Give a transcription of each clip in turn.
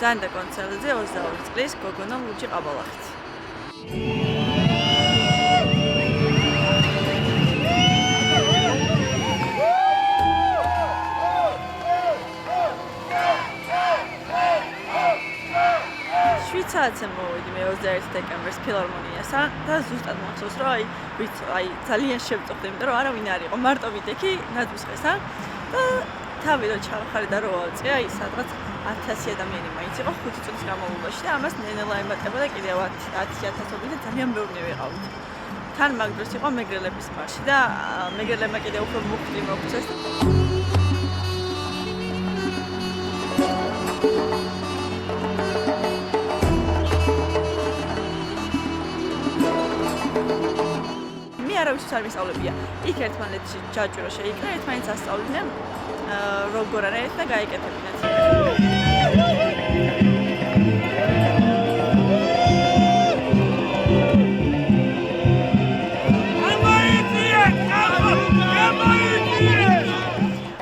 ზანდა კონცერტზე 22 წლის გოგონა ლუჩი ყაბალახით. შვიცააცემ მოვიდი მე 21 დეკემბერს ფილარმონიასთან და ზუსტად მახსოვს რომ აი ძალიან შევწოხდი იმიტომ რომ არავინ არ იყო მარტო ვიდექი ნაძვის ხესთან და თავი რო ჩავხარე და რო ავწია აი სადღაც 1000 ადამიანი მაინც იყო 5 წუთის განმავლობაში და ამას ნენელა ემატებოდა კიდევ 10,000 და ძალიან ბევრი ვიყავით. თან მაგ დროს იყო მეგრელების მარში და მეგრელებმა კიდევ უფრო მუხტი მოგწეს. არავისთვის არ მისწავლებია. იქ ერთმანეთში ჯაჭვი რო შეიკრა, ერთმანეთს ასწავლიდნენ როგორ არა ერთ და გაიკეთებინათ.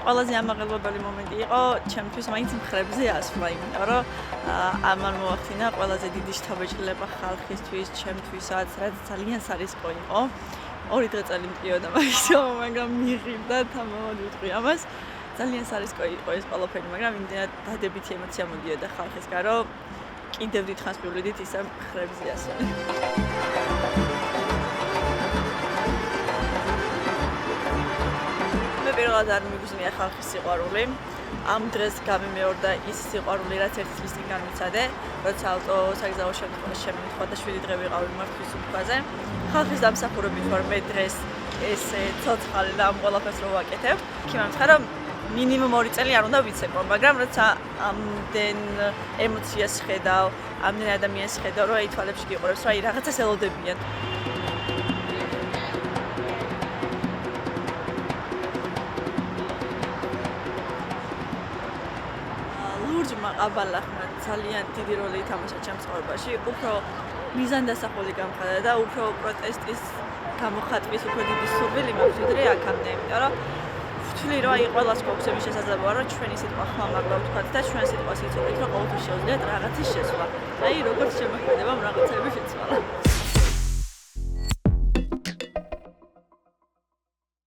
ყველაზე ამაღელვებელი მომენტი იყო ჩემთვის მაინც მხრებზე ასვლა, იმიტომ რომ ამან მოახდინა ყველაზე დიდი შთაბეჭდილება ხალხისთვის, ჩემთვისაც, რაც ძალიან სარისკო იყო. 2 დღე წელი მტკიოდა მაგრამ მიღიდა თამამად ვიტყვი ამას. ძალიან სარისკო იყო ეს ყველაფერი, მაგრამ იმდენად დადებითი ემოცია მოდიოდა ხალხისგან, რომ კიდევ დიდხანს მივიდით ისე მხრებზე ასვლა. მე პირველად არ მიგზნია ხალხის სიყვარული. ამ დღეს გამიმეორდა ის სიყვარული, რაც ერთ წლის წინ განვიცადე, როცა ავტოსაგზაო შემიმთხვა და 7 დღე ვიყავი მართვის უფაზე. ხალხის დამსახურებით ვარ მე დღეს ესე ცოცხალი და ამ ყველაფერს რო ვაკეთებ. იქ მომცხა რომ მინიმუმ 2 წელი არ უნდა ვიცეკვო, მაგრამ როცა ამდენ ემოციას ხედავ, ამდენ ადამიანს ხედავ, რომ აი თვალებში გიყურებს, რომ აი რაღაცას ელოდებიან. ლურჯმა ყაბალახმა ძალიან დიდი როლი ითამაშა ჩემს ცხოვრებაში. უფრო მიზანდასახული გამხადა და უფრო პროტესტის გამოხატვის უფრო დიდი სურვილი მაქვს ვიდრე აქამდე, იმიტომ რომ ვთვლი რომ აი ყველას გვაქვს ეს შესაძლებლობა რომ ჩვენი სიტყვა ხმამაღლა ვთქვათ და ჩვენ სიტყვას იცოდეთ რომ ყოველთვის შეუძლიათ რაღაცის შესვლა. აი როგორც შემოქმედება რაღაცები შეცვალა.